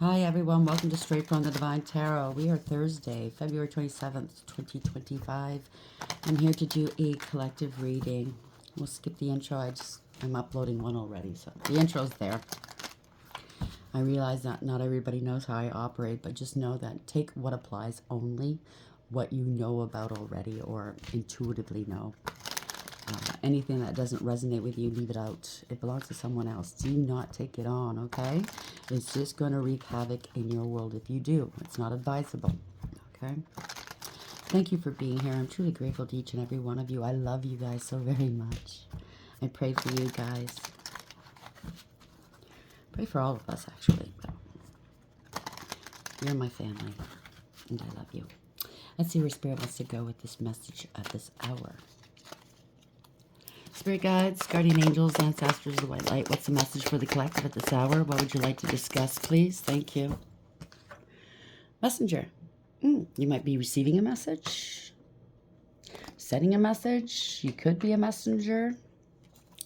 Hi everyone, welcome to Straight from the Divine Tarot. We are Thursday, February 27th, 2025. I'm here to do a collective reading. We'll skip the intro. I'm uploading one already, so the intro's there. I realize that not everybody knows how I operate, but just know that take what applies only, what you know about already or intuitively know. Anything that doesn't resonate with you, leave it out. It belongs to someone else. Do not take it on, okay? It's just going to wreak havoc in your world if you do. It's not advisable, okay? Thank you for being here. I'm truly grateful to each and every one of you. I love you guys so very much. I pray for you guys. Pray for all of us, actually. You're my family, and I love you. Let's see where Spirit wants to go with this message at this hour. Spirit guides, guardian angels, ancestors, the white light. What's the message for the collective at this hour? What would you like to discuss, please? Thank you. Messenger. You might be receiving a message, sending a message. You could be a messenger,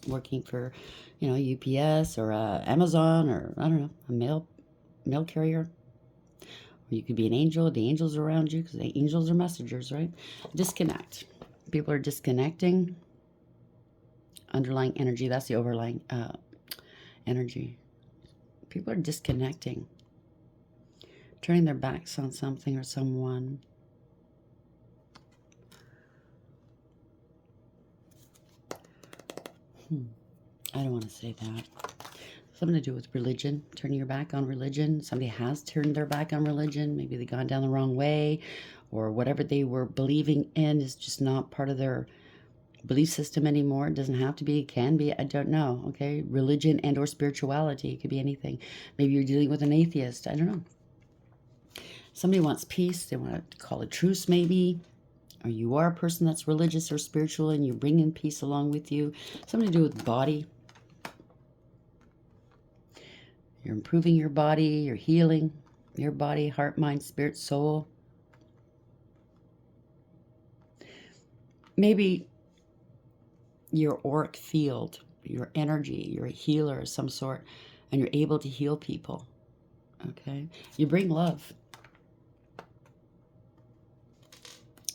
working for, UPS or Amazon or, I don't know, a mail carrier. Or you could be an angel. The angels are around you because the angels are messengers, right? Disconnect. People are disconnecting. Underlying energy, that's the overlying energy. People are disconnecting, turning their backs on something or someone. I don't want to say that. Something to do with religion, turning your back on religion. Somebody has turned their back on religion. Maybe they've gone down the wrong way, or whatever they were believing in is just not part of their belief system anymore. It doesn't have to be, it can be, I don't know, okay? Religion and or spirituality, it could be anything. Maybe you're dealing with an atheist, I don't know. Somebody wants peace, they want to call a truce maybe, or you are a person that's religious or spiritual and you're bringing peace along with you. Something to do with body. You're improving your body, you're healing your body, heart, mind, spirit, soul. Maybe your auric field, your energy, you're a healer of some sort, and you're able to heal people, okay? You bring love.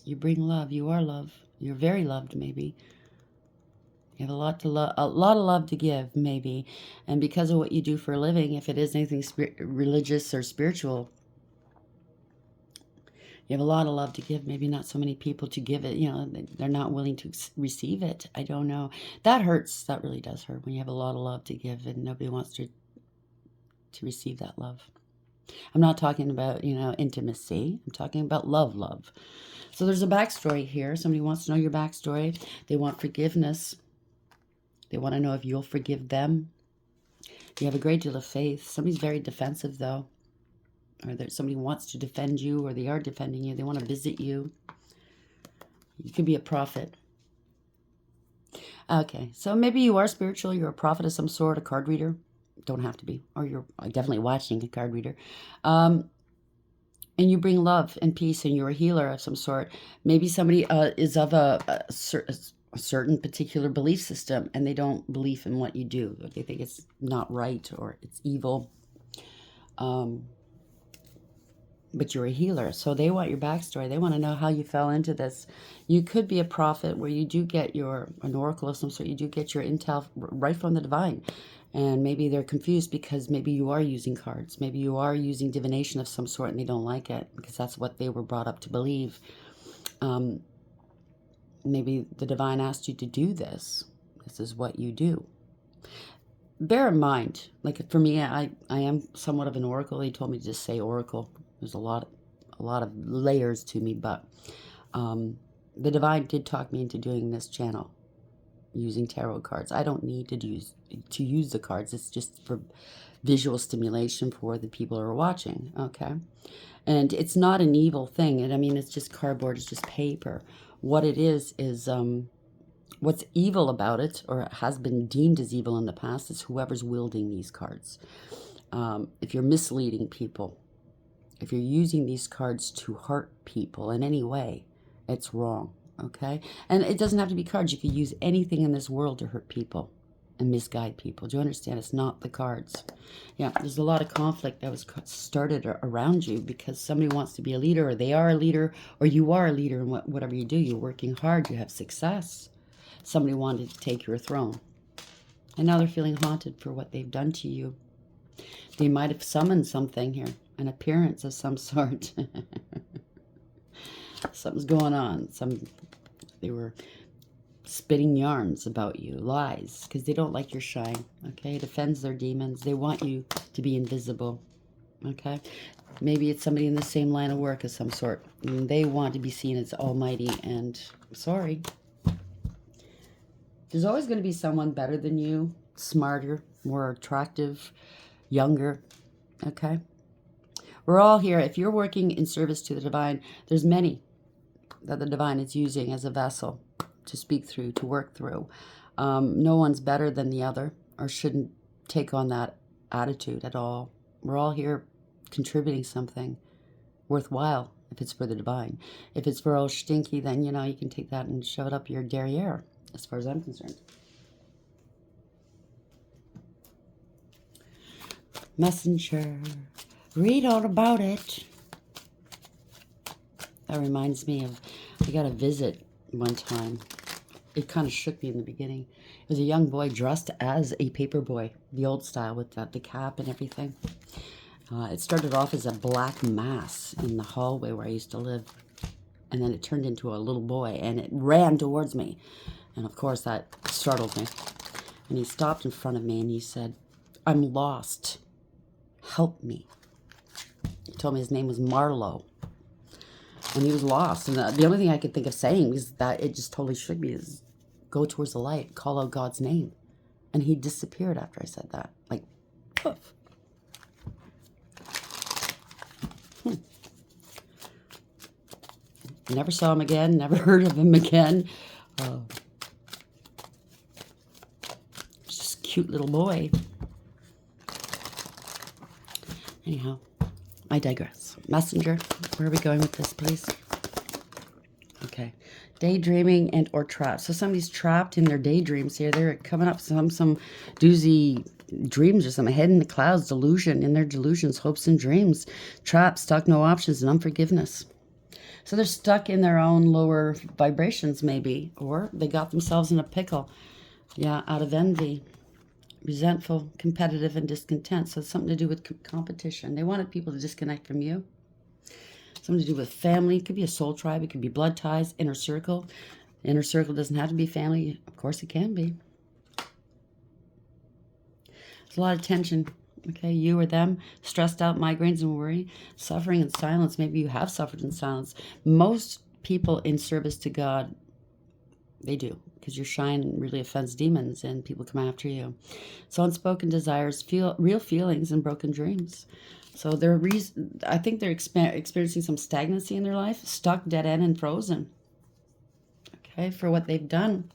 You bring love. You are love. You're very loved, maybe. You have a lot of love to give, maybe. And because of what you do for a living, if it is anything religious or spiritual, you have a lot of love to give, maybe not so many people to give it. They're not willing to receive it. I don't know. That hurts. That really does hurt when you have a lot of love to give and nobody wants to receive that love. I'm not talking about, intimacy. I'm talking about love. So there's a backstory here. Somebody wants to know your backstory. They want forgiveness. They want to know if you'll forgive them. You have a great deal of faith. Somebody's very defensive, though. Or that somebody wants to defend you, or they are defending you. They want to visit you. You could be a prophet. Okay, so maybe you are spiritual. You're a prophet of some sort, a card reader. Don't have to be. Or you're definitely watching a card reader. And you bring love and peace, and you're a healer of some sort. Maybe somebody is of a certain particular belief system, and they don't believe in what you do. They think it's not right or it's evil. But you're a healer, so they want your backstory. They want to know how you fell into this. You could be a prophet where you do get an oracle of some sort. You do get your intel right from the divine. And maybe they're confused because maybe you are using cards. Maybe you are using divination of some sort and they don't like it because that's what they were brought up to believe. Maybe the divine asked you to do this. This is what you do. Bear in mind, like for me, I am somewhat of an oracle. He told me to just say oracle. There's a lot of layers to me, but the divine did talk me into doing this channel using tarot cards. I don't need to use the cards. It's just for visual stimulation for the people who are watching, okay? And it's not an evil thing. And I mean, it's just cardboard. It's just paper. What it is what's evil about it, or has been deemed as evil in the past, is whoever's wielding these cards. If you're misleading people, if you're using these cards to hurt people in any way, it's wrong, okay? And it doesn't have to be cards. You could use anything in this world to hurt people. and misguide people. Do you understand? It's not the cards. Yeah, there's a lot of conflict that was started around you because somebody wants to be a leader, or they are a leader, or you are a leader in whatever you do. You're working hard. You have success. Somebody wanted to take your throne. And now they're feeling haunted for what they've done to you. They might have summoned something here, an appearance of some sort. Something's going on. They were spitting yarns about you, lies, because they don't like your shine, okay? It offends their demons. They want you to be invisible, okay? Maybe it's somebody in the same line of work of some sort, and they want to be seen as almighty, and I'm sorry. There's always going to be someone better than you, smarter, more attractive, younger, okay? We're all here. If you're working in service to the divine, there's many that the divine is using as a vessel to speak through, to work through. No one's better than the other or shouldn't take on that attitude at all. We're all here contributing something worthwhile if it's for the divine. If it's for old stinky, then, you know, you can take that and shove it up your derriere, as far as I'm concerned. Messenger. Read all about it. That reminds me of, I got a visit one time. It kind of shook me in the beginning. It was a young boy dressed as a paper boy, the old style with the cap and everything. It started off as a black mass in the hallway where I used to live. And then it turned into a little boy and it ran towards me. And of course that startled me. And he stopped in front of me and he said, "I'm lost. Help me." He told me his name was Marlowe. And he was lost. And the only thing I could think of saying is that it just totally shook me is go towards the light, call out God's name. And he disappeared after I said that. Like, poof. Never saw him again, never heard of him again. Just a cute little boy. Anyhow, I digress. Messenger, where are we going with this, please? Okay. Daydreaming and or trapped. So somebody's trapped in their daydreams here. They're coming up some doozy dreams or something. Head in the clouds, delusion, in their delusions, hopes and dreams. Trapped, stuck, no options, and unforgiveness. So they're stuck in their own lower vibrations maybe. Or they got themselves in a pickle. Yeah, out of envy. Resentful, competitive, and discontent. So it's something to do with competition. They wanted people to disconnect from you. Something to do with family. It could be a soul tribe. It could be blood ties, inner circle. Inner circle doesn't have to be family. Of course it can be. There's a lot of tension. Okay, you or them, stressed out, migraines and worry, suffering in silence. Maybe you have suffered in silence. Most people in service to God, they do, because your shine really offends demons and people come after you. So unspoken desires, real feelings, and broken dreams. So I think they're experiencing some stagnancy in their life, stuck, dead end, and frozen. Okay, for what they've done.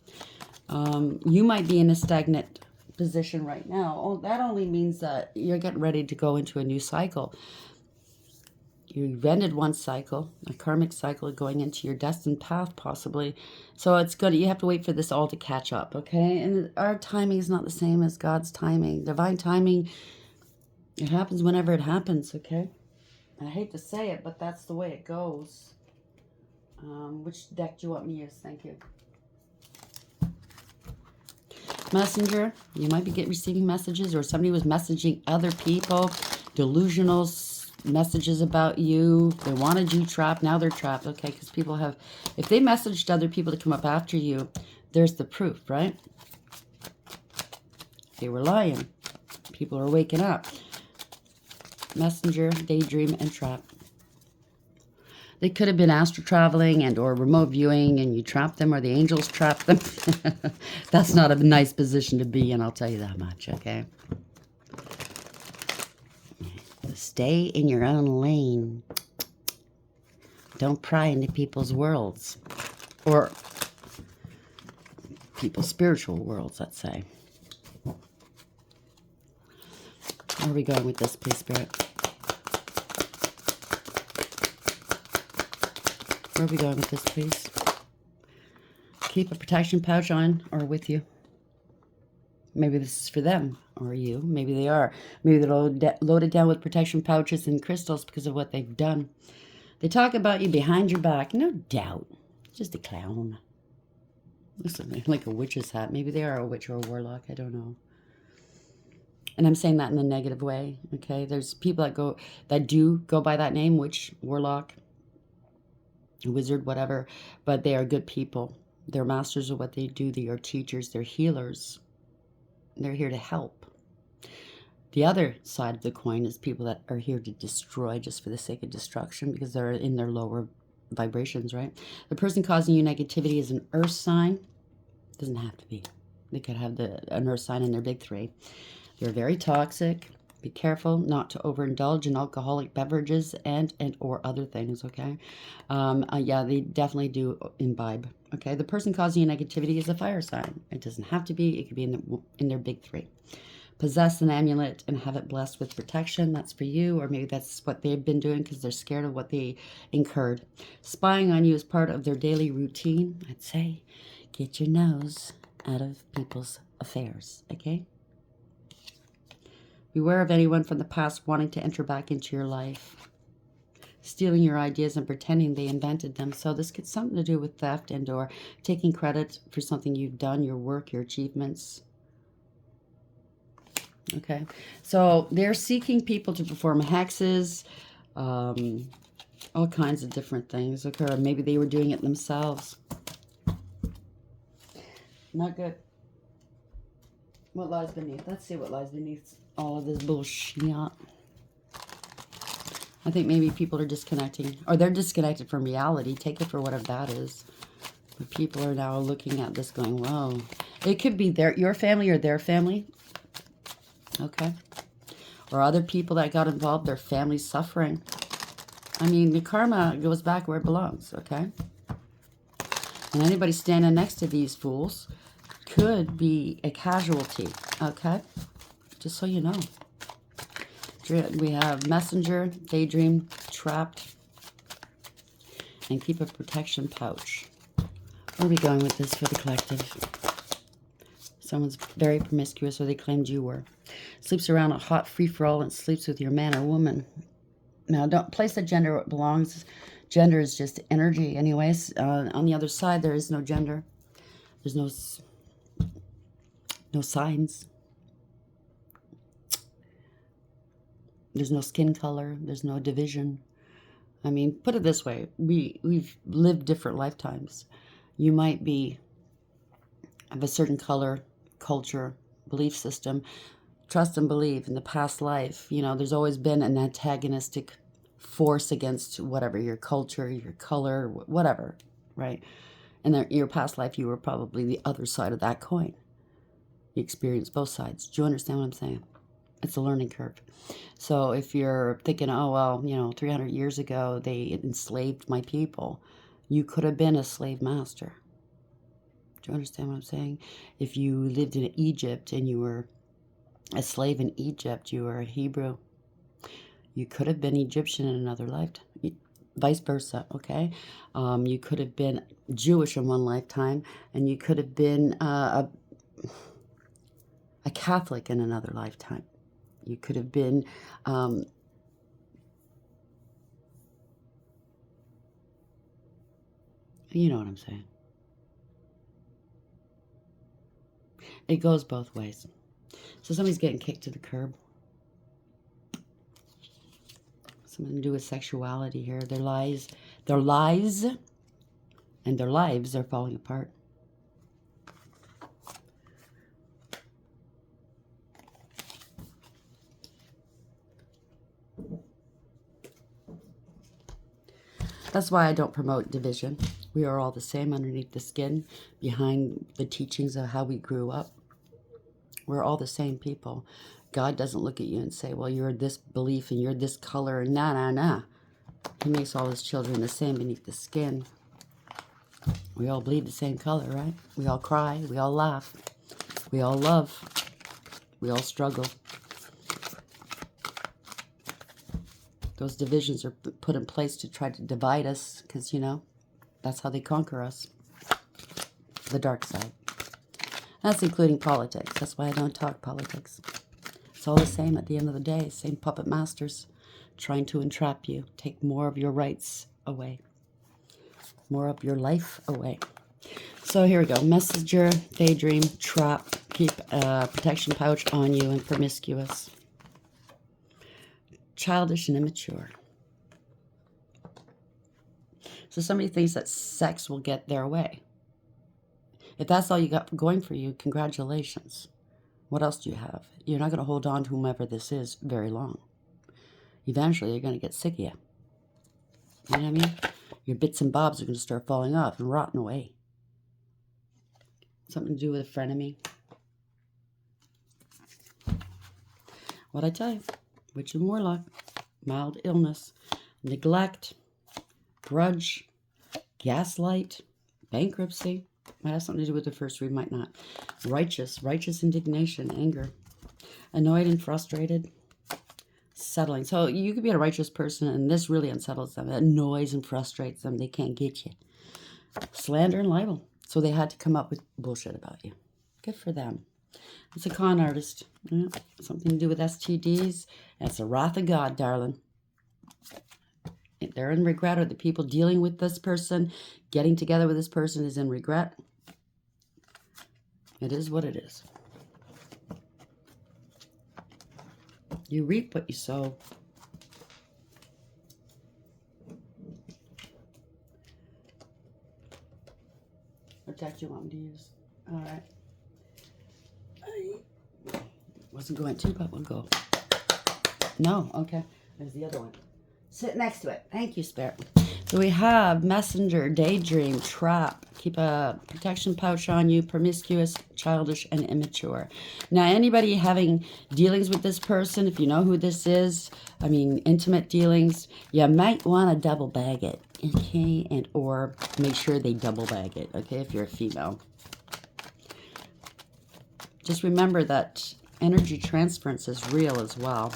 You might be in a stagnant position right now. Oh, that only means that you're getting ready to go into a new cycle. You've ended one cycle, a karmic cycle, going into your destined path possibly. So it's good. You have to wait for this all to catch up, okay? And our timing is not the same as God's timing. Divine timing, it happens whenever it happens, okay? And I hate to say it, but that's the way it goes. Which deck do you want me to use? Thank you. Messenger, you might be receiving messages, or somebody was messaging other people, delusional messages about you. They wanted you trapped, now they're trapped. Okay, because people have, if they messaged other people to come up after you, there's the proof, right? They were lying. People are waking up. Messenger, daydream, and trap. They could have been astral traveling and or remote viewing and you trapped them, or the angels trapped them. That's not a nice position to be in, I'll tell you that much, okay? Stay in your own lane. Don't pry into people's worlds. Or people's spiritual worlds, let's say. Where are we going with this, please, Spirit? Where are we going with this, please? Keep a protection pouch on or with you. Maybe this is for them or you. Maybe they are. Maybe they're loaded down with protection pouches and crystals because of what they've done. They talk about you behind your back. No doubt. Just a clown. Looks like a witch's hat. Maybe they are a witch or a warlock. I don't know. And I'm saying that in a negative way. Okay. There's people that do go by that name, witch, warlock, wizard, whatever. But they are good people. They're masters of what they do. They are teachers. They're healers. They're here to help. The other side of the coin is people that are here to destroy just for the sake of destruction because they're in their lower vibrations, right? The person causing you negativity is an earth sign. Doesn't have to be. They could have an earth sign in their big three. They're very toxic. Be careful not to overindulge in alcoholic beverages and or other things, okay? Yeah, they definitely do imbibe, okay? The person causing you negativity is a fire sign. It doesn't have to be. It could be in their big three. Possess an amulet and have it blessed with protection. That's for you, or maybe that's what they've been doing because they're scared of what they incurred. Spying on you is part of their daily routine. I'd say get your nose out of people's affairs, okay? Beware of anyone from the past wanting to enter back into your life, stealing your ideas and pretending they invented them. So this gets something to do with theft and or taking credit for something you've done, your work, your achievements. Okay, so they're seeking people to perform hexes, all kinds of different things. Okay, or maybe they were doing it themselves. Not good. What lies beneath? Let's see what lies beneath all of this bullshit. I think maybe people are disconnecting, or they're disconnected from reality. Take it for whatever that is. But people are now looking at this going, whoa. It could be your family or their family. Okay. Or other people that got involved, their family suffering. I mean, the karma goes back where it belongs, okay? And anybody standing next to these fools could be a casualty, okay? Just so you know. We have messenger, daydream, trapped, and keep a protection pouch. Where are we going with this for the collective? Someone's very promiscuous, or they claimed you were. Sleeps around a hot free-for-all and sleeps with your man or woman. Now, don't place the gender where it belongs. Gender is just energy anyways. On the other side, there is no gender. There's no signs. There's no skin color. There's no division. I mean, put it this way. We've lived different lifetimes. You might be of a certain color, culture, belief system. Trust and believe in the past life. You know, there's always been an antagonistic force against whatever, your culture, your color, whatever, right? And your past life, you were probably the other side of that coin. You experienced both sides. Do you understand what I'm saying? It's a learning curve. So if you're thinking, oh, well, 300 years ago, they enslaved my people, you could have been a slave master. Do you understand what I'm saying? If you lived in Egypt and you were a slave in Egypt, you were a Hebrew, you could have been Egyptian in another lifetime. Vice versa, okay? You could have been Jewish in one lifetime, and you could have been a Catholic in another lifetime. You could have been you know what I'm saying. It goes both ways. So somebody's getting kicked to the curb. Something to do with sexuality here. Their lies, and their lives are falling apart. That's why I don't promote division. We are all the same underneath the skin, behind the teachings of how we grew up. We're all the same people. God doesn't look at you and say, well, you're this belief and you're this color, and nah. He makes all his children the same beneath the skin. We all bleed the same color, right? We all cry. We all laugh. We all love. We all struggle. Those divisions are put in place to try to divide us because, that's how they conquer us. The dark side. That's including politics. That's why I don't talk politics. It's all the same at the end of the day. Same puppet masters trying to entrap you. Take more of your rights away. More of your life away. So here we go. Messenger, daydream, trap. Keep a protection pouch on you and promiscuous. Childish and immature. So somebody thinks that sex will get their way. If that's all you got going for you, congratulations. What else do you have? You're not going to hold on to whomever this is very long. Eventually, you're going to get sick of you. You know what I mean? Your bits and bobs are going to start falling off and rotting away. Something to do with a frenemy. What'd I tell you? Witch and warlock. Mild illness. Neglect. Grudge. Gaslight. Bankruptcy. Might have something to do with the first read, might not. Righteous indignation, anger. Annoyed and frustrated. Settling. So you could be a righteous person and this really unsettles them. It annoys and frustrates them. They can't get you. Slander and libel. So they had to come up with bullshit about you. Good for them. It's a con artist. Yeah, something to do with STDs. That's the wrath of God, darling. They're in regret, or the people dealing with this person, getting together with this person is in regret. It is what it is. You reap what you sow. What deck do you want me to use? All right. I wasn't going to, but we'll go. No, okay. There's the other one. Sit next to it. Thank you, Spirit. So we have messenger, daydream, trap. Keep a protection pouch on you, promiscuous, childish, and immature. Now, anybody having dealings with this person, if you know who this is, I mean, intimate dealings, you might want to double bag it, okay? And or make sure they double bag it, okay, if you're a female. Just remember that energy transference is real as well.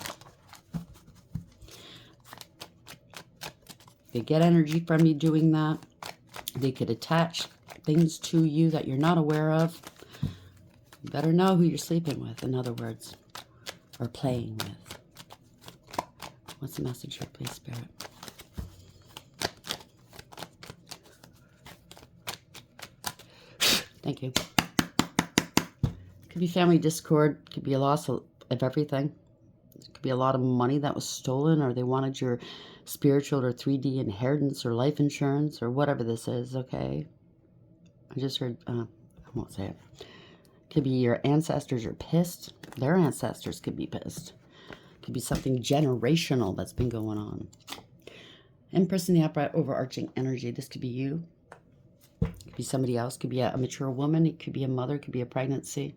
They get energy from you doing that. They could attach things to you that you're not aware of. You better know who you're sleeping with, in other words, or playing with. What's the message here, please, Spirit? Thank you. Could be family discord. Could be a loss of everything. It could be a lot of money that was stolen, or they wanted your spiritual or 3D inheritance or life insurance or whatever this is, okay? I just heard, I won't say it. Could be your ancestors are pissed. Their ancestors could be pissed. Could be something generational that's been going on. Empress in the upright, overarching energy. This could be you. Could be somebody else. Could be a mature woman. It could be a mother. Could be a pregnancy.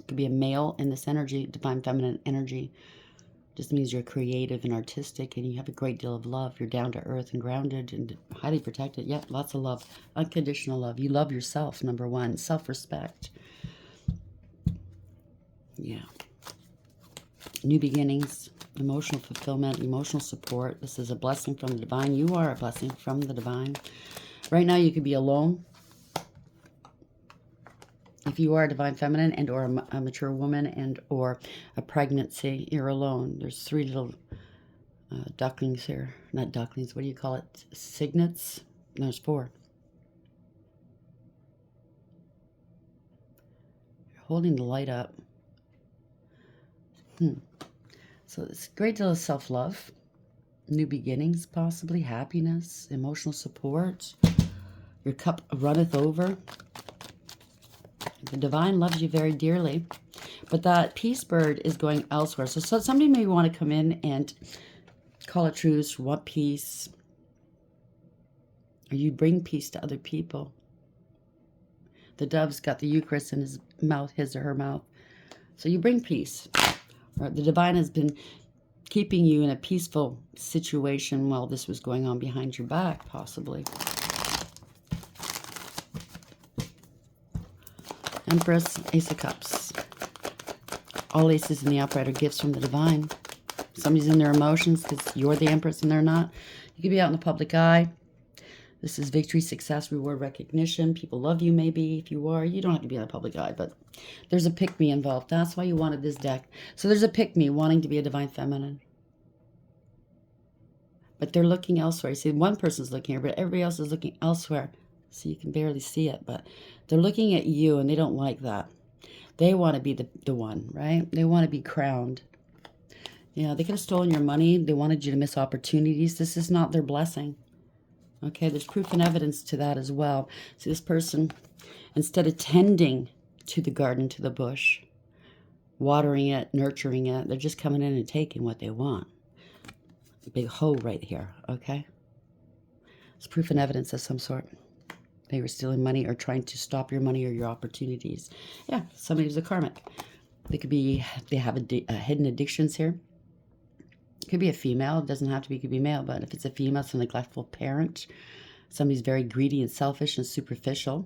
Could be a male in this energy, divine feminine energy. Just means you're creative and artistic and you have a great deal of love. You're down to earth and grounded and highly protected. Yep, lots of love. Unconditional love. You love yourself, number one. Self-respect. Yeah. New beginnings. Emotional fulfillment. Emotional support. This is a blessing from the divine. You are a blessing from the divine. Right now you could be alone. If you are a divine feminine and or a mature woman and or a pregnancy, you're alone. There's three little ducklings here. Not ducklings, what do you call it? Cygnets? No, there's four. You're holding the light up. So it's a great deal of self-love. New beginnings, possibly. Happiness. Emotional support. Your cup runneth over. The divine loves you very dearly, but that peace bird is going elsewhere. So somebody may want to come in and call a truce, want peace, or you bring peace to other people. The dove's got the Eucharist in his mouth, his or her mouth. So you bring peace. Or the divine has been keeping you in a peaceful situation while this was going on behind your back, possibly. Empress, Ace of Cups. All aces in the upright are gifts from the divine. Somebody's in their emotions because you're the Empress and they're not. You could be out in the public eye. This is victory, success, reward, recognition. People love you, maybe, if you are. You don't have to be in the public eye, but there's a pick-me involved. That's why you wanted this deck. So there's a pick-me wanting to be a divine feminine. But they're looking elsewhere. You see, one person's looking here, but everybody else is looking elsewhere. So you can barely see it, but they're looking at you, and they don't like that. They want to be the one, right? They want to be crowned. Yeah, they could have stolen your money. They wanted you to miss opportunities. This is not their blessing. Okay, there's proof and evidence to that as well. See, this person, instead of tending to the garden, to the bush, watering it, nurturing it, they're just coming in and taking what they want. Big hole right here, okay? It's proof and evidence of some sort. They were stealing money or trying to stop your money or your opportunities. Yeah, somebody who's a karmic. They could be, they have hidden addictions here. It could be a female. It doesn't have to be, it could be male. But if it's a female, it's a neglectful parent. Somebody's very greedy and selfish and superficial.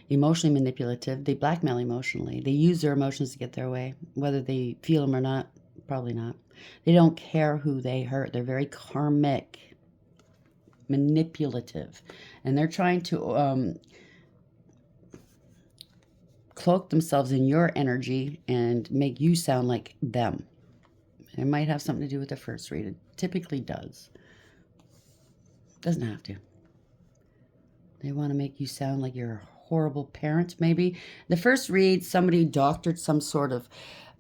Emotionally manipulative. They blackmail emotionally. They use their emotions to get their way. Whether they feel them or not, probably not. They don't care who they hurt. They're very karmic, manipulative. And they're trying to cloak themselves in your energy and make you sound like them. It might have something to do with the first read. It typically does. Doesn't have to. They want to make you sound like you're a horrible parent, maybe. The first read, somebody doctored some sort of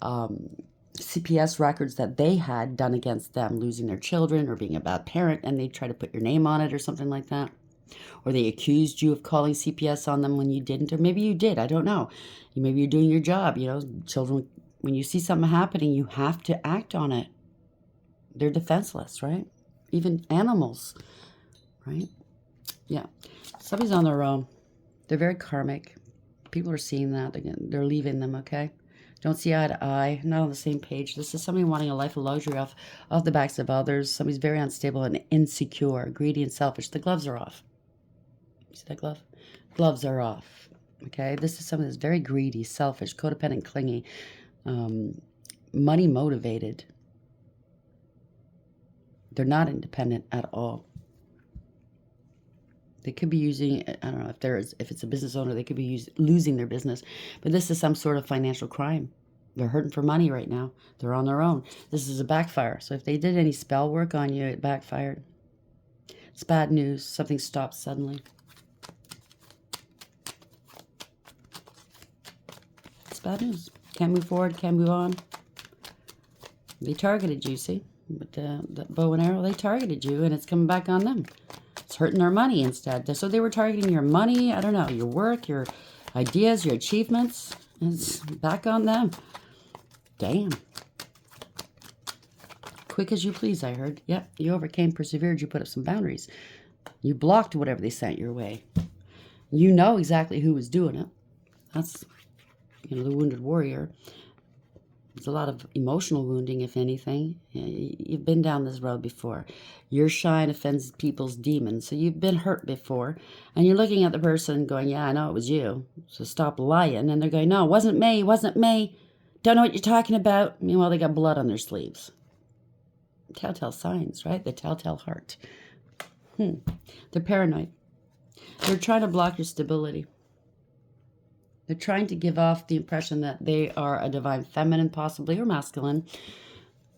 CPS records that they had done against them, losing their children or being a bad parent, and they try to put your name on it or something like that. Or they accused you of calling CPS on them when you didn't, or maybe you did, I don't know. Maybe you're doing your job, you know, children, when you see something happening, you have to act on it. They're defenseless, right? Even animals, right? Yeah. Somebody's on their own. They're very karmic. People are seeing that. They're leaving them, okay? Don't see eye to eye. Not on the same page. This is somebody wanting a life of luxury off the backs of others. Somebody's very unstable and insecure, greedy and selfish. The gloves are off. See that glove? Gloves are off. Okay? This is someone that's very greedy, selfish, codependent, clingy, money motivated. They're not independent at all. They could be using, I don't know, if it's a business owner, they could be losing their business. But this is some sort of financial crime. They're hurting for money right now. They're on their own. This is a backfire. So if they did any spell work on you, it backfired. It's bad news. Something stopped suddenly. It's bad news. Can't move forward, can't move on. They targeted you, see? With the bow and arrow, they targeted you, and it's coming back on them. It's hurting their money instead. So they were targeting your money, I don't know, your work, your ideas, your achievements. It's back on them. Damn. Quick as you please, I heard. Yep, you overcame, persevered, you put up some boundaries. You blocked whatever they sent your way. You know exactly who was doing it. That's, you know, the wounded warrior. There's a lot of emotional wounding, if anything. You've been down this road before. Your shine offends people's demons. So you've been hurt before. And you're looking at the person going, yeah, I know it was you. So stop lying. And they're going, no, it wasn't me. It wasn't me. Don't know what you're talking about. Meanwhile, they got blood on their sleeves. Telltale signs, right? The telltale heart. They're paranoid. They're trying to block your stability. They're trying to give off the impression that they are a divine feminine, possibly, or masculine.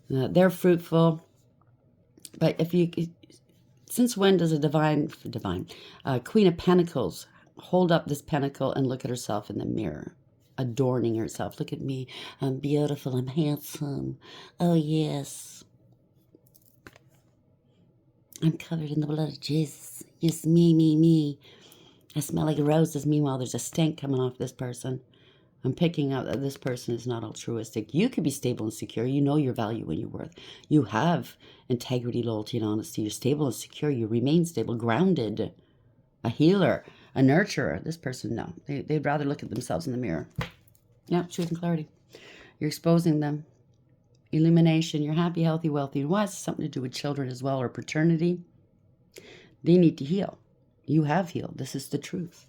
They're fruitful. But if you, since when does a divine Queen of Pentacles hold up this pentacle and look at herself in the mirror, adorning herself? Look at me. I'm beautiful. I'm handsome. Oh, yes. I'm covered in the blood of Jesus. Yes, me. I smell like roses. Meanwhile, there's a stank coming off this person. I'm picking up that this person is not altruistic. You could be stable and secure. You know your value and your worth. You have integrity, loyalty, and honesty. You're stable and secure. You remain stable, grounded. A healer, a nurturer. This person, no. They'd rather look at themselves in the mirror. Yeah, truth and clarity. You're exposing them. Illumination. You're happy, healthy, wealthy. And why? It's something to do with children as well, or paternity. They need to heal. You have healed. This is the truth.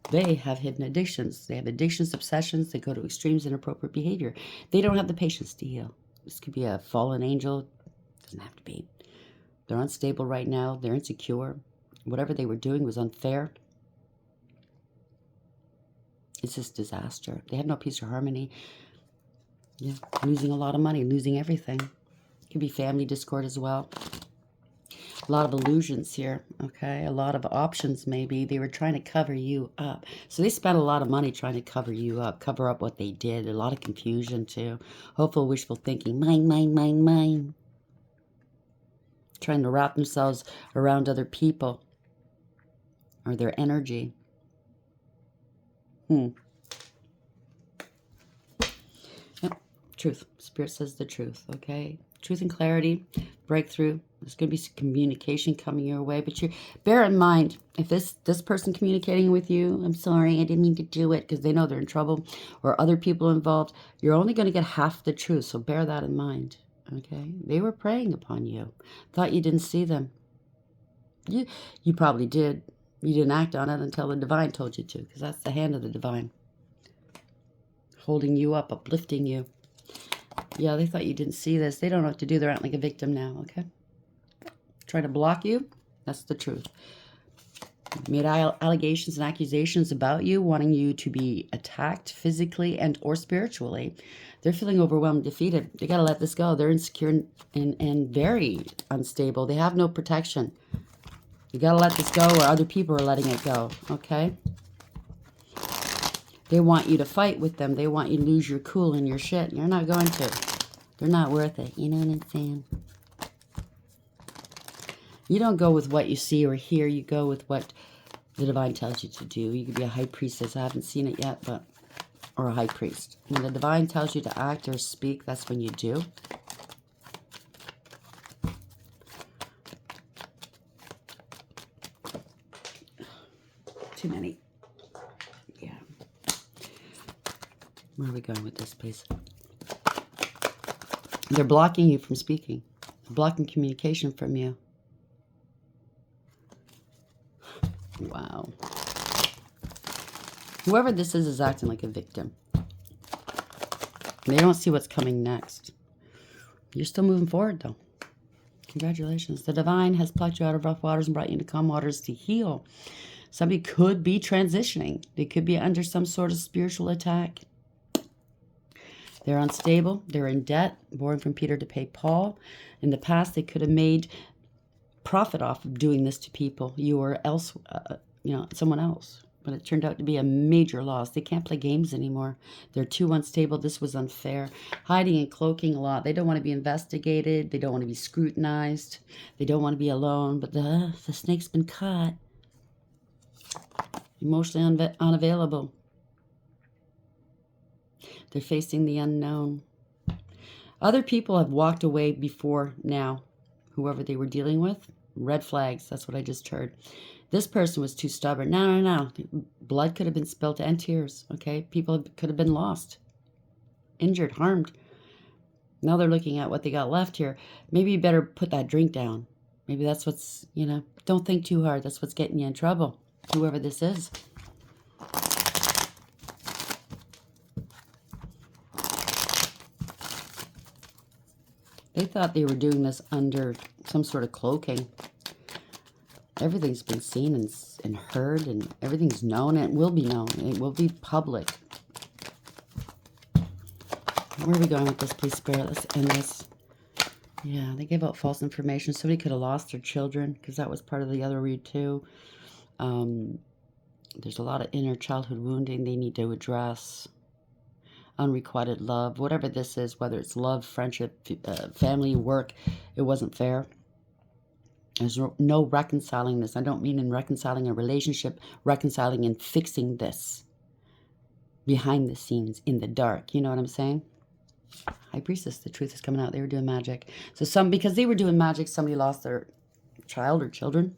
They have hidden addictions. They have addictions, obsessions. They go to extremes, inappropriate behavior. They don't have the patience to heal. This could be a fallen angel. Doesn't have to be. They're unstable right now. They're insecure. Whatever they were doing was unfair. It's just disaster. They had no peace or harmony. Yeah, losing a lot of money, losing everything. It could be family discord as well. A lot of illusions here, okay? A lot of options maybe. They were trying to cover you up. So they spent a lot of money trying to cover you up, cover up what they did. A lot of confusion too. Hopeful, wishful thinking. Mine, mine, mine, mine. Trying to wrap themselves around other people or their energy. Yep. Truth. Spirit says the truth, okay? Truth and clarity, breakthrough. There's going to be some communication coming your way, but you bear in mind, if this person communicating with you, I'm sorry, I didn't mean to do it, because they know they're in trouble, or other people involved, you're only going to get half the truth, so bear that in mind, okay? They were preying upon you. Thought you didn't see them. You probably did. You didn't act on it until the divine told you to, because that's the hand of the divine. Holding you up, uplifting you. Yeah, they thought you didn't see this. They don't know what to do. They're acting like a victim now, okay? Trying to block you. That's the truth. Made allegations and accusations about you, wanting you to be attacked physically and or spiritually. They're feeling overwhelmed, defeated. They got to let this go. They're insecure and very unstable. They have no protection. You got to let this go, or other people are letting it go, okay? They want you to fight with them. They want you to lose your cool and your shit. You're not going to. They're not worth it. You know what I'm saying? You don't go with what you see or hear. You go with what the divine tells you to do. You could be a high priestess. I haven't seen it yet, but... Or a high priest. When the divine tells you to act or speak, that's when you do. Too many. Yeah. Where are we going with this, please? They're blocking you from speaking. They're blocking communication from you. Wow. Whoever this is acting like a victim. They don't see what's coming next. You're still moving forward, though. Congratulations. The divine has plucked you out of rough waters and brought you into calm waters to heal. Somebody could be transitioning. They could be under some sort of spiritual attack. They're unstable. They're in debt, borrowing from Peter to pay Paul. In the past, they could have made profit off of doing this to people, you or else, someone else. But it turned out to be a major loss. They can't play games anymore. They're too unstable. This was unfair. Hiding and cloaking a lot. They don't want to be investigated. They don't want to be scrutinized. They don't want to be alone. But the snake's been caught. Emotionally unavailable. They're facing the unknown. Other people have walked away before now. Whoever they were dealing with. Red flags. That's what I just heard. This person was too stubborn. No. Blood could have been spilled and tears. Okay? People could have been lost. Injured, harmed. Now they're looking at what they got left here. Maybe you better put that drink down. Maybe that's what's, don't think too hard. That's what's getting you in trouble. Whoever this is. They thought they were doing this under some sort of cloaking. Everything's been seen and heard, and everything's known, and it will be known. It will be public. Where are we going with this, please, Spirit? Let's end this. Yeah, they gave out false information. Somebody could have lost their children, because that was part of the other read, too. There's a lot of inner childhood wounding they need to address. Unrequited love, whatever this is, whether it's love, friendship, family, work, it wasn't fair. There's no reconciling this. I don't mean in reconciling a relationship, reconciling and fixing this behind the scenes, in the dark. You know what I'm saying? High Priestess, the truth is coming out. They were doing magic. So because they were doing magic, somebody lost their child or children.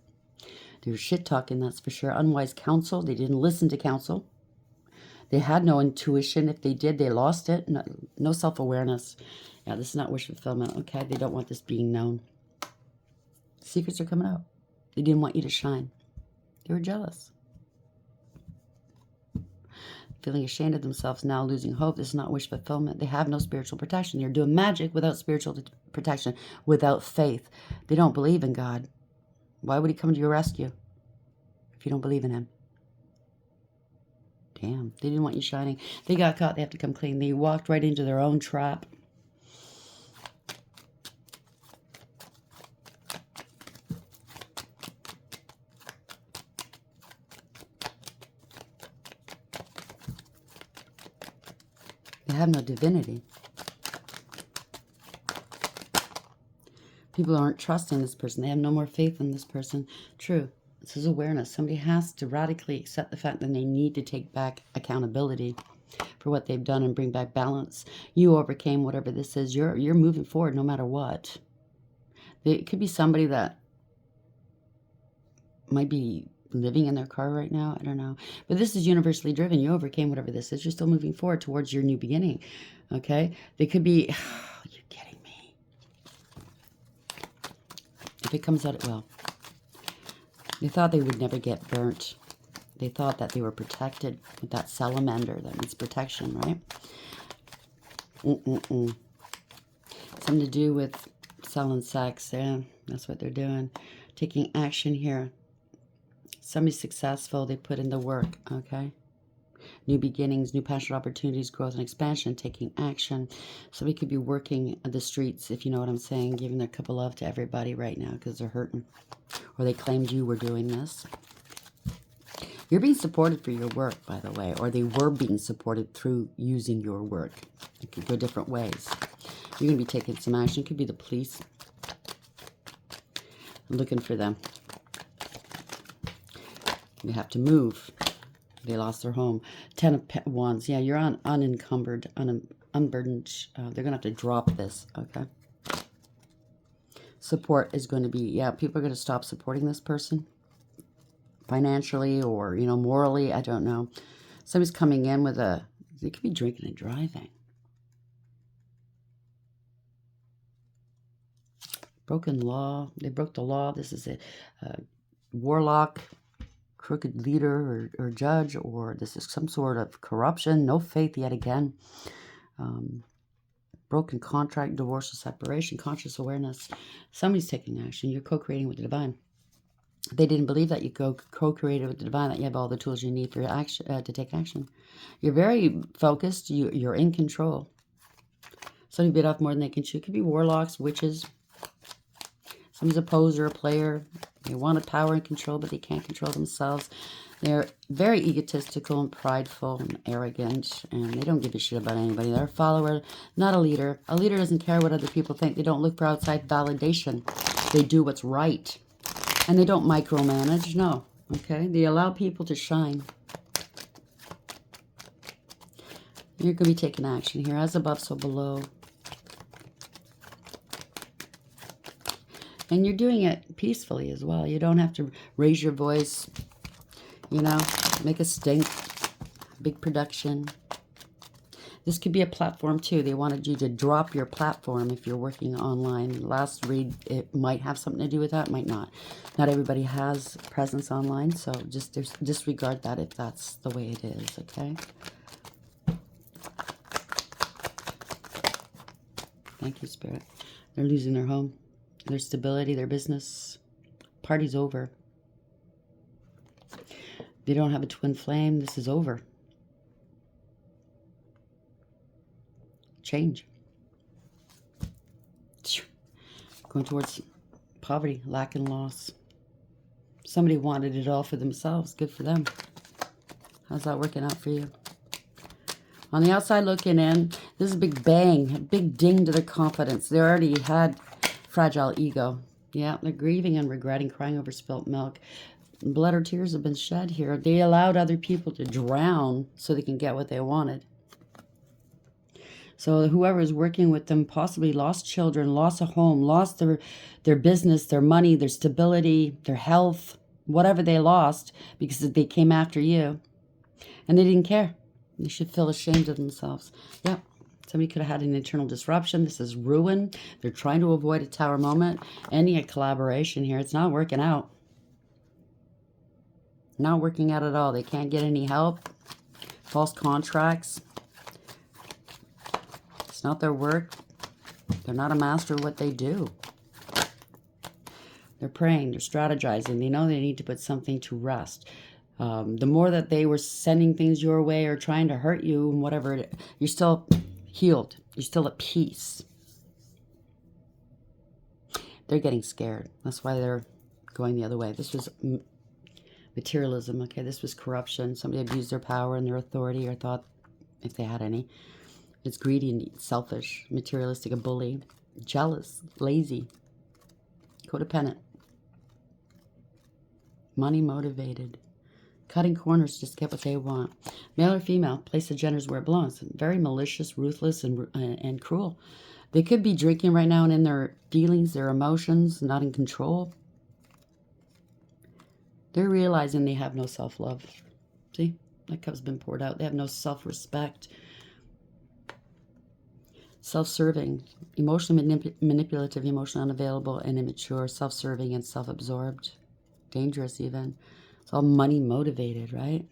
They were shit-talking, that's for sure. Unwise counsel. They didn't listen to counsel. They had no intuition. If they did, they lost it. No self-awareness. Yeah, this is not wish fulfillment. Okay, they don't want this being known. Secrets are coming out. They didn't want you to shine. They were jealous. Feeling ashamed of themselves now, losing hope. This is not wish fulfillment. They have no spiritual protection. They're doing magic without spiritual protection, without faith. They don't believe in God. Why would he come to your rescue? if you don't believe in him. Damn, they didn't want you shining. They got caught. They have to come clean. They walked right into their own trap. They have no divinity. People aren't trusting this person. They have no more faith in this person. True. This is awareness. Somebody has to radically accept the fact that they need to take back accountability for what they've done and bring back balance. You overcame whatever this is. You're moving forward no matter what. It could be somebody that might be living in their car right now. I don't know. But this is universally driven. You overcame whatever this is. You're still moving forward towards your new beginning. Okay? They could be... you're kidding me. If it comes out, it will. They thought they would never get burnt. They thought that they were protected with that salamander. That means protection, right? Something to do with selling sex. Yeah, that's what they're doing. Taking action here. Somebody's successful. They put in the work, okay? New beginnings, new passion opportunities, growth and expansion, taking action. Somebody could be working the streets, if you know what I'm saying, giving their cup of love to everybody right now because they're hurting. Or they claimed you were doing this. You're being supported for your work, by the way, or they were being supported through using your work. It could go different ways. You're going to be taking some action. It could be the police. Looking for them. You have to move. They lost their home. 10 of Wands. Yeah, you're unencumbered, unburdened. They're going to have to drop this, okay? Support is going to be, yeah, people are going to stop supporting this person. Financially or, you know, morally, I don't know. Somebody's coming in with they could be drinking and driving. Broken law. They broke the law. This is a warlock, crooked leader or judge, or this is some sort of corruption. No faith yet again. Broken contract, divorce or separation, conscious awareness. Somebody's taking action. You're co-creating with the divine. They didn't believe that you co-created with the divine, that you have all the tools you need for action, to take action. You're very focused. You're in control. Somebody bit off more than they can chew. It could be warlocks, witches. Somebody's a poser, a player. They want power and control, but they can't control themselves. They're very egotistical and prideful and arrogant, and they don't give a shit about anybody. They're a follower, not a leader. A leader doesn't care what other people think. They don't look for outside validation. They do what's right. And they don't micromanage, no. Okay? They allow people to shine. You're going to be taking action here. As above, so below. And you're doing it peacefully as well. You don't have to raise your voice, you know, make a stink, big production. This could be a platform too. They wanted you to drop your platform if you're working online. Last read, it might have something to do with that, might not. Not everybody has presence online, so just disregard that if that's the way it is, okay? Thank you, Spirit. They're losing their home, their stability, their business. Party's over. They don't have a twin flame. This is over. Change. Going towards poverty, lack and loss. Somebody wanted it all for themselves. Good for them. How's that working out for you? On the outside looking in, this is a big bang, a big ding to their confidence. They already had fragile ego. Yeah, they're grieving and regretting, crying over spilt milk. Blood or tears have been shed here. They allowed other people to drown so they can get what they wanted. So whoever is working with them possibly lost children, lost a home, lost their business, their money, their stability, their health, whatever they lost because they came after you. And they didn't care. They should feel ashamed of themselves. Yep. Somebody could have had an internal disruption. This is ruin. They're trying to avoid a tower moment. Ending a collaboration here. It's not working out. Not working out at all. They can't get any help. False contracts. It's not their work. They're not a master of what they do. They're praying, they're strategizing. They know they need to put something to rest. The more that they were sending things your way or trying to hurt you and whatever, you're still healed. You're still at peace. They're getting scared. That's why they're going the other way. This was materialism, okay? This was corruption. Somebody abused their power and their authority, or thought, if they had any. It's greedy and selfish, materialistic, a bully, jealous, lazy, codependent, money motivated, cutting corners just to get what they want. Male or female, place the genders where it belongs. Very malicious, ruthless, and cruel. They could be drinking right now and in their feelings, their emotions, not in control. They're realizing they have no self-love. See? That cup's been poured out. They have no self-respect. Self-serving, emotionally manipulative, emotionally unavailable, and immature. Self-serving and self-absorbed. Dangerous even. It's all money motivated, right?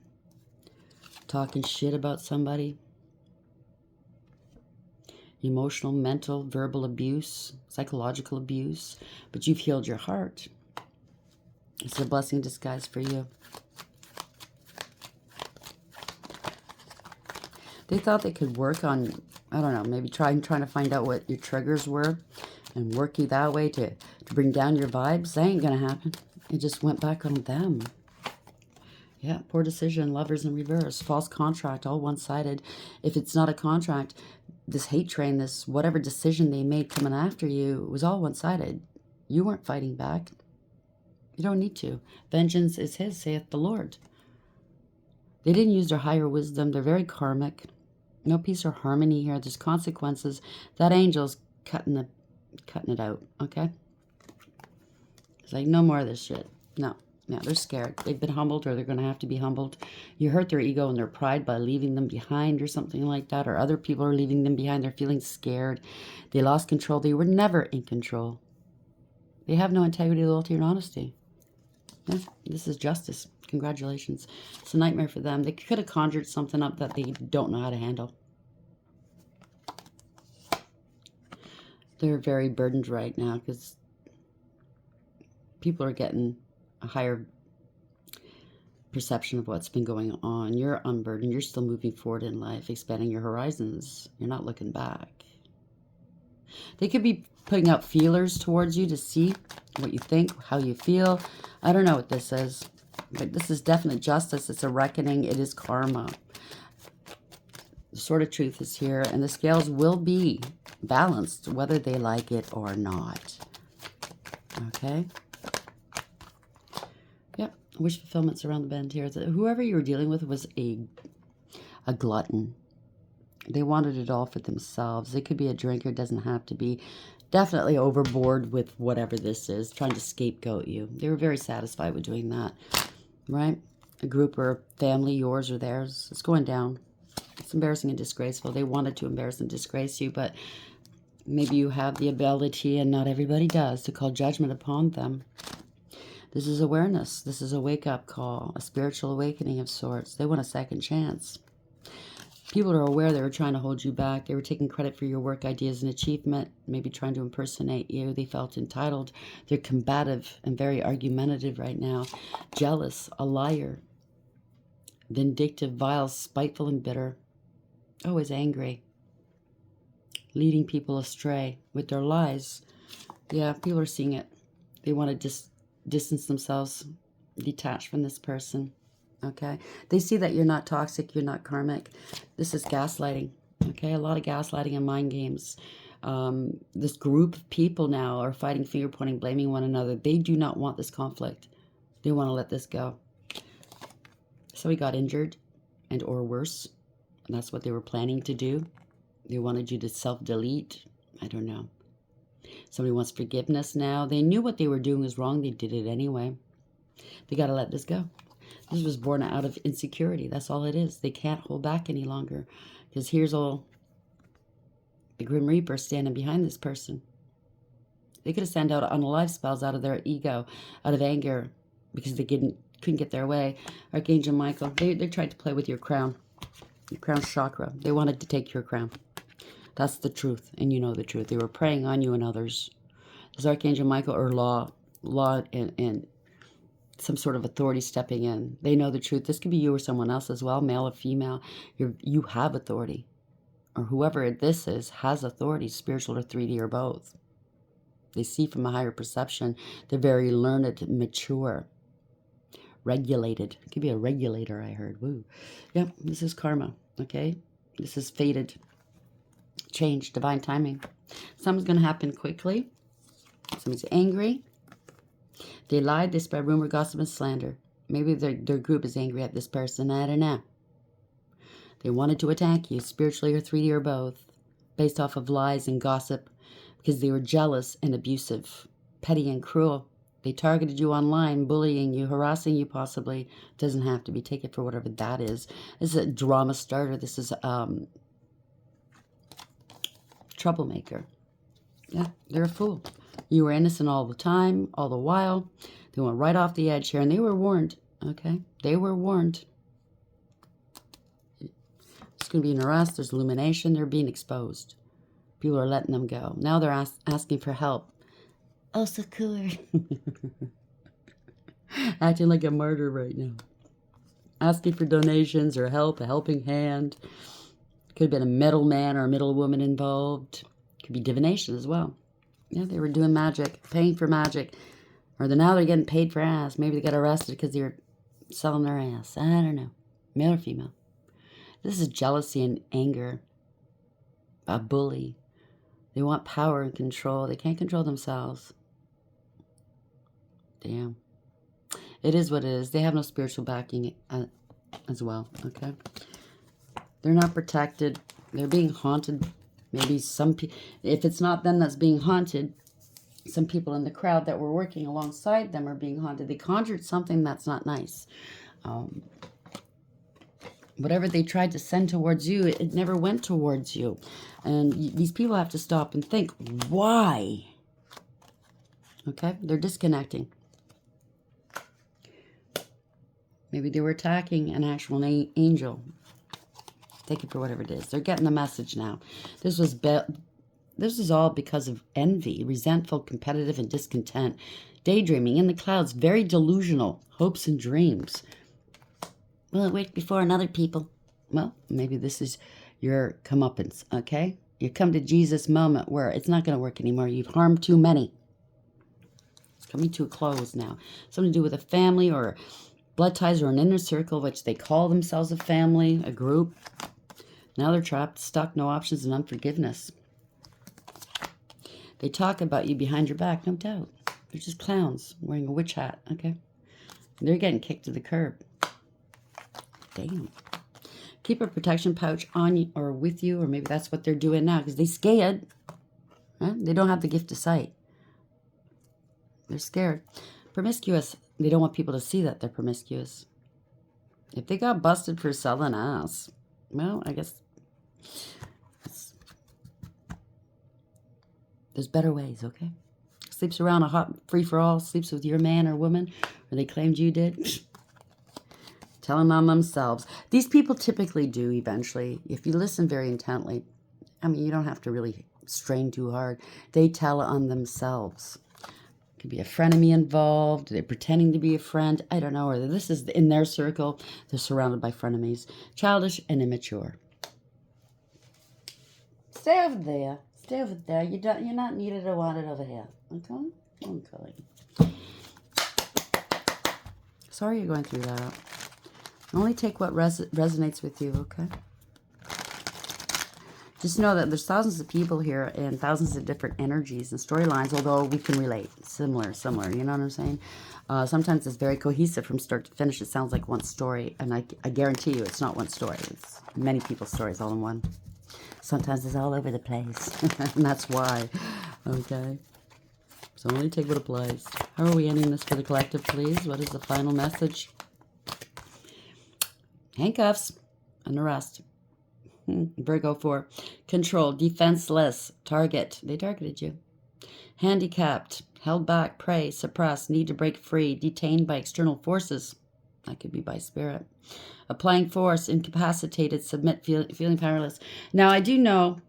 Talking shit about somebody. Emotional, mental, verbal abuse, psychological abuse. But you've healed your heart. It's a blessing in disguise for you. They thought they could work on, I don't know, maybe trying to find out what your triggers were and work you that way to bring down your vibes. That ain't going to happen. It just went back on them. Yeah, poor decision, lovers in reverse, false contract, all one-sided. If it's not a contract, this hate train, this whatever decision they made coming after you was all one-sided. You weren't fighting back. You don't need to. Vengeance is his, saith the Lord. They didn't use their higher wisdom. They're very karmic. No peace or harmony here. There's consequences. That angel's cutting it out, okay? It's like, no more of this shit. No, they're scared. They've been humbled, or they're going to have to be humbled. You hurt their ego and their pride by leaving them behind or something like that, or other people are leaving them behind. They're feeling scared. They lost control. They were never in control. They have no integrity, loyalty, and honesty. Yeah, this is justice. Congratulations. It's a nightmare for them. They could have conjured something up that they don't know how to handle. They're very burdened right now because people are getting a higher perception of what's been going on. You're unburdened. You're still moving forward in life, expanding your horizons. You're not looking back. They could be putting out feelers towards you to see what you think, how you feel. I don't know what this is, but this is definite justice. It's a reckoning. It is karma. The sword of truth is here, and the scales will be balanced, whether they like it or not. Okay? Yep. Wish fulfillment's around the bend here. Whoever you were dealing with was a glutton. They wanted it all for themselves. It could be a drinker. It doesn't have to be. Definitely overboard with whatever this is, trying to scapegoat you. They were very satisfied with doing that, right? A group or family, yours or theirs, it's going down. It's embarrassing and disgraceful. They wanted to embarrass and disgrace you, but maybe you have the ability, and not everybody does, to call judgment upon them. This is awareness. This is a wake-up call, a spiritual awakening of sorts. They want a second chance. People are aware they were trying to hold you back. They were taking credit for your work, ideas, and achievement, maybe trying to impersonate you. They felt entitled. They're combative and very argumentative right now. Jealous, a liar, vindictive, vile, spiteful, and bitter. Always angry. Leading people astray with their lies. Yeah, people are seeing it. They want to distance themselves, detach from this person. Okay, they see that you're not toxic, you're not karmic. This is gaslighting. Okay, a lot of gaslighting and mind games. This group of people now are fighting, finger pointing, blaming one another. They do not want this conflict. They want to let this go. Somebody got injured and or worse, and that's what they were planning to do. They wanted you to self-delete. I don't know. Somebody wants forgiveness now. They knew what they were doing was wrong. They did it anyway. They got to let this go. This was born out of insecurity. That's all it is. They can't hold back any longer. Because here's all the Grim Reaper standing behind this person. They could have sent out unalive spells out of their ego, out of anger, because they couldn't get their way. Archangel Michael, they tried to play with your crown chakra. They wanted to take your crown. That's the truth, and you know the truth. They were preying on you and others. This Archangel Michael or law law and some sort of authority stepping in. They know the truth. This could be you or someone else as well, male or female. You have authority. Or whoever this is has authority, spiritual or 3D or both. They see from a higher perception. They're very learned, mature, regulated. It could be a regulator, I heard. Woo. Yep, this is karma, okay? This is fated. Change, divine timing. Something's going to happen quickly. Somebody's angry. They lied, they spread rumor, gossip, and slander. Maybe their group is angry at this person. I don't know. They wanted to attack you, spiritually or 3D or both, based off of lies and gossip, because they were jealous and abusive, petty and cruel. They targeted you online, bullying you, harassing you possibly. Doesn't have to be. Take it for whatever that is. This is a drama starter. This is troublemaker. Yeah, they're a fool. You were innocent all the time, all the while. They went right off the edge here, and they were warned, okay? They were warned. It's going to be an arrest. There's illumination. They're being exposed. People are letting them go. Now they're asking for help. Oh, so cool. Acting like a martyr right now. Asking for donations or help, a helping hand. Could have been a middleman or a middlewoman involved. Could be divination as well. Yeah, they were doing magic, paying for magic. Or now they're getting paid for ass. Maybe they got arrested because they were selling their ass. I don't know. Male or female. This is jealousy and anger. A bully. They want power and control. They can't control themselves. Damn. It is what it is. They have no spiritual backing as well. Okay. They're not protected. They're being haunted. Maybe some people, if it's not them that's being haunted, some people in the crowd that were working alongside them are being haunted. They conjured something that's not nice. Whatever they tried to send towards you, it never went towards you. And these people have to stop and think, why? Okay? They're disconnecting. Maybe they were attacking an actual angel. Take it for whatever it is. They're getting the message now. This is all because of envy, resentful, competitive, and discontent. Daydreaming in the clouds, very delusional, hopes and dreams. Will it work before another people? Well, maybe this is your comeuppance, okay? You come to Jesus' moment where it's not going to work anymore. You've harmed too many. It's coming to a close now. Something to do with a family or blood ties or an inner circle, which they call themselves a family, a group. Now they're trapped, stuck, no options, and unforgiveness. They talk about you behind your back, no doubt. They're just clowns wearing a witch hat, okay? They're getting kicked to the curb. Damn. Keep a protection pouch on you or with you, or maybe that's what they're doing now because they're scared. Huh? They don't have the gift of sight. They're scared. Promiscuous. They don't want people to see that they're promiscuous. If they got busted for selling ass, well, I guess there's better ways, okay? Sleeps around a hot free-for-all, sleeps with your man or woman, or they claimed you did. Telling on themselves. These people typically do eventually. If you listen very intently, I mean, you don't have to really strain too hard. They tell on themselves. Could be a frenemy involved. They're pretending to be a friend. I don't know. Or this is in their circle. They're surrounded by frenemies. Childish and immature. Stay over there. Stay over there. You're not needed or wanted over here. Okay? Okay. Sorry you're going through that. Only take what resonates with you, okay? Just know that there's thousands of people here and thousands of different energies and storylines, although we can relate. Similar, you know what I'm saying? Sometimes it's very cohesive from start to finish. It sounds like one story, and I guarantee you it's not one story. It's many people's stories all in one. Sometimes it's all over the place, and that's why, okay? So only take what applies. How are we ending this for the collective, please? What is the final message? Handcuffs and arrest. Virgo 4. Control. Defenseless. Target. They targeted you. Handicapped. Held back. Prey. Suppressed. Need to break free. Detained by external forces. That could be by spirit. Applying force. Incapacitated. Submit. Feeling powerless. Now, I do know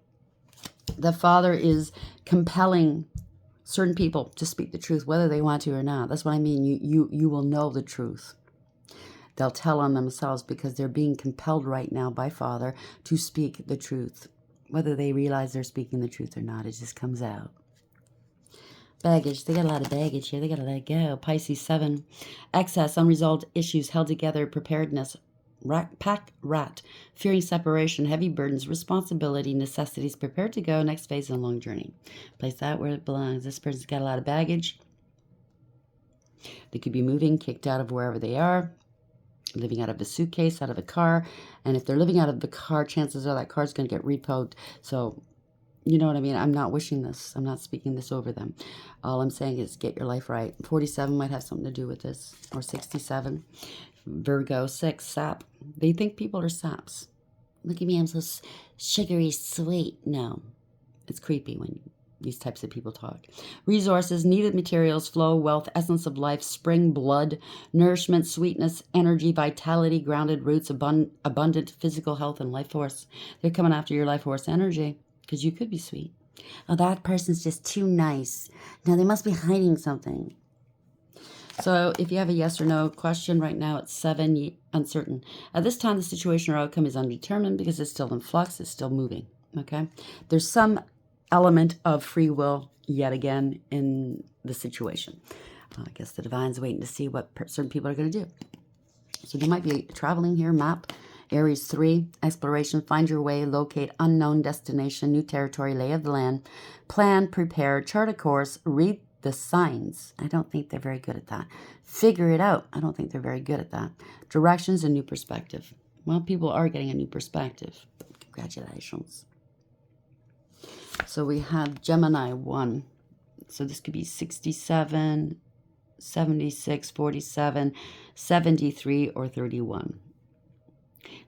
the Father is compelling certain people to speak the truth, whether they want to or not. That's what I mean. You will know the truth. They'll tell on themselves because they're being compelled right now by Father to speak the truth. Whether they realize they're speaking the truth or not, it just comes out. Baggage. They got a lot of baggage here. They got to let it go. Pisces 7. Excess, unresolved issues held together, preparedness, pack rat, fearing separation, heavy burdens, responsibility, necessities, prepared to go, next phase in a long journey. Place that where it belongs. This person's got a lot of baggage. They could be moving, kicked out of wherever they are, living out of a suitcase, out of a car. And if they're living out of the car, chances are that car's going to get repoed. So, you know what I mean? I'm not wishing this. I'm not speaking this over them. All I'm saying is get your life right. 47 might have something to do with this. Or 67. Virgo 6, sap. They think people are saps. Look at me, I'm so sugary sweet. No. It's creepy when these types of people talk. Resources, needed materials, flow, wealth, essence of life, spring, blood, nourishment, sweetness, energy, vitality, grounded roots, abundant physical health and life force. They're coming after your life force energy because you could be sweet. Oh, that person's just too nice. Now they must be hiding something. So if you have a yes or no question right now, it's 7, uncertain. At this time, the situation or outcome is undetermined because it's still in flux. It's still moving. Okay. There's some element of free will yet again in the situation. I guess the divine's waiting to see what certain people are going to do. So they might be traveling here. Map. Aries 3, exploration, find your way, locate unknown destination, new territory, lay of the land, plan, prepare, chart a course, read the signs. I don't think they're very good at that. Figure it out. I don't think they're very good at that. Directions and new perspective. Well, people are getting a new perspective. Congratulations. So we have Gemini 1. So this could be 67, 76, 47, 73, or 31.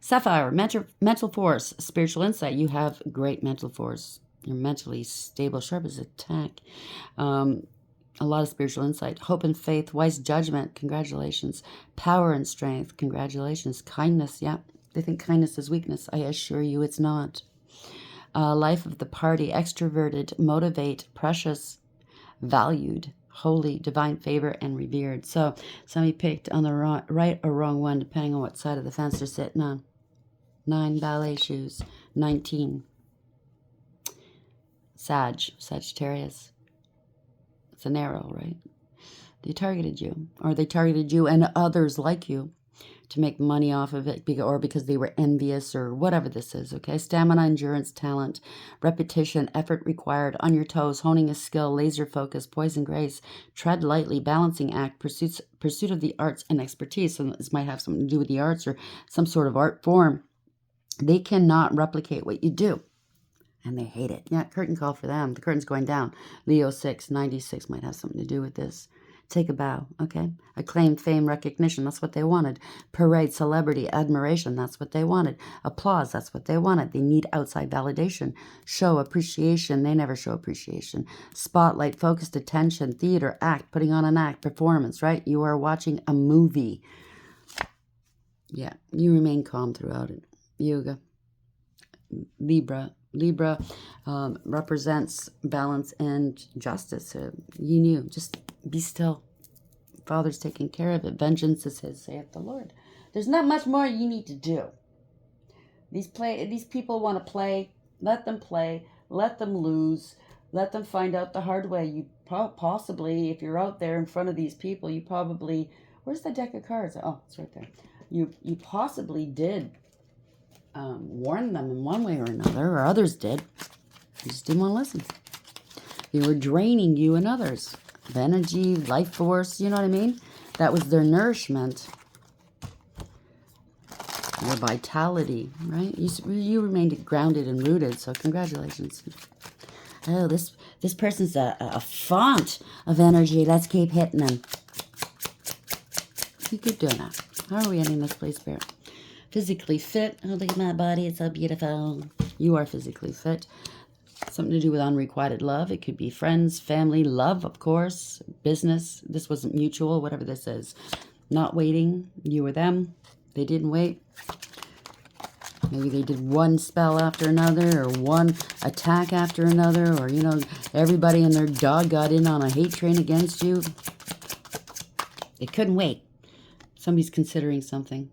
Sapphire, mental force, spiritual insight. You have great mental force. You're mentally stable, sharp as a tack. A lot of spiritual insight. Hope and faith, wise judgment. Congratulations. Power and strength. Congratulations. Kindness. Yeah, they think kindness is weakness. I assure you it's not. Life of the party, extroverted, motivate, precious, valued, holy, divine favor, and revered. So somebody picked on the right or wrong one, depending on what side of the fence they're sitting on. 9 ballet shoes. 19. Sagittarius. It's an arrow, right? They targeted you, or they targeted you and others like you to make money off of it, or because they were envious, or whatever this is, okay? Stamina, endurance, talent, repetition, effort required, on your toes, honing a skill, laser focus, poise and grace, tread lightly, balancing act, pursuit of the arts and expertise. So this might have something to do with the arts or some sort of art form. They cannot replicate what you do, and they hate it. Yeah, curtain call for them. The curtain's going down. Leo 6, 96 might have something to do with this. Take a bow, okay? Acclaim, fame, recognition, that's what they wanted. Parade, celebrity, admiration, that's what they wanted. Applause, that's what they wanted. They need outside validation. Show appreciation, they never show appreciation. Spotlight, focused attention, theater, act, putting on an act, performance, right? You are watching a movie. Yeah, you remain calm throughout it. Yoga. Libra represents balance and justice. You knew, just be still. Father's taking care of it. Vengeance is his, saith the Lord. There's not much more you need to do. These people want to play. Let them play. Let them lose. Let them find out the hard way. You possibly, if you're out there in front of these people, you probably, where's the deck of cards? Oh, it's right there. You possibly did warn them in one way or another, or others did. You just didn't want to listen. They were draining you and others of energy, life force, you know what I mean? That was their nourishment, your vitality, right? You remained grounded and rooted, so congratulations. Oh, this person's a font of energy. Let's keep hitting them. You keep doing that. How are we ending this, please, Spirit? Physically fit. Oh, look at my body. It's so beautiful. You are physically fit. Something to do with unrequited love. It could be friends, family, love, of course, business. This wasn't mutual, whatever this is. Not waiting. You were them. They didn't wait. Maybe they did one spell after another, or one attack after another, or, you know, everybody and their dog got in on a hate train against you. They couldn't wait. Somebody's considering something.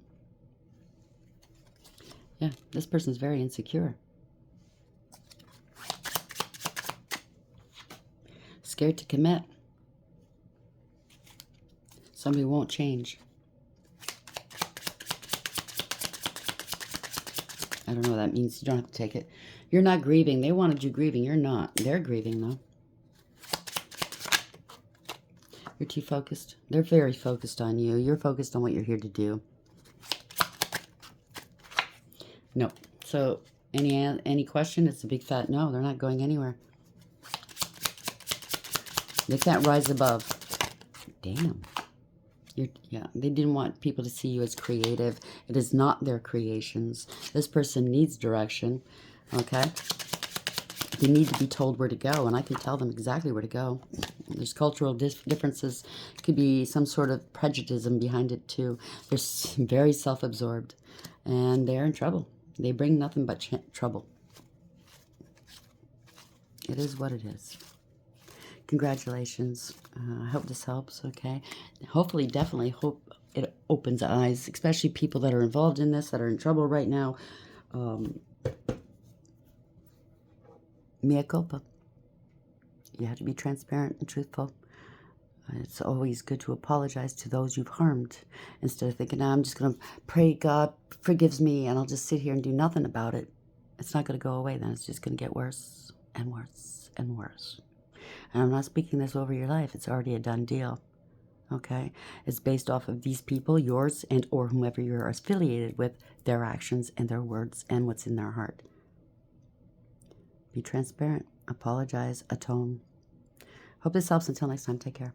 Yeah, this person's very insecure. Scared to commit. Somebody won't change. I don't know what that means. You don't have to take it. You're not grieving. They wanted you grieving. You're not. They're grieving, though. You're too focused. They're very focused on you. You're focused on what you're here to do. No. So, any question? It's a big fat no. They're not going anywhere. They can't rise above. Damn. Yeah, they didn't want people to see you as creative. It is not their creations. This person needs direction, okay? They need to be told where to go, and I can tell them exactly where to go. There's cultural differences. Could be some sort of prejudice behind it, too. They're very self-absorbed, and they're in trouble. They bring nothing but trouble. It is what it is. Congratulations. I hope this helps, okay? Hopefully, definitely hope it opens eyes, especially people that are involved in this, that are in trouble right now. Mea culpa. You have to be transparent and truthful. It's always good to apologize to those you've harmed, instead of thinking, I'm just going to pray God forgives me and I'll just sit here and do nothing about it. It's not going to go away then. It's just going to get worse and worse and worse. And I'm not speaking this over your life. It's already a done deal. Okay? It's based off of these people, yours, and or whomever you're affiliated with, their actions and their words and what's in their heart. Be transparent. Apologize. Atone. Hope this helps. Until next time, take care.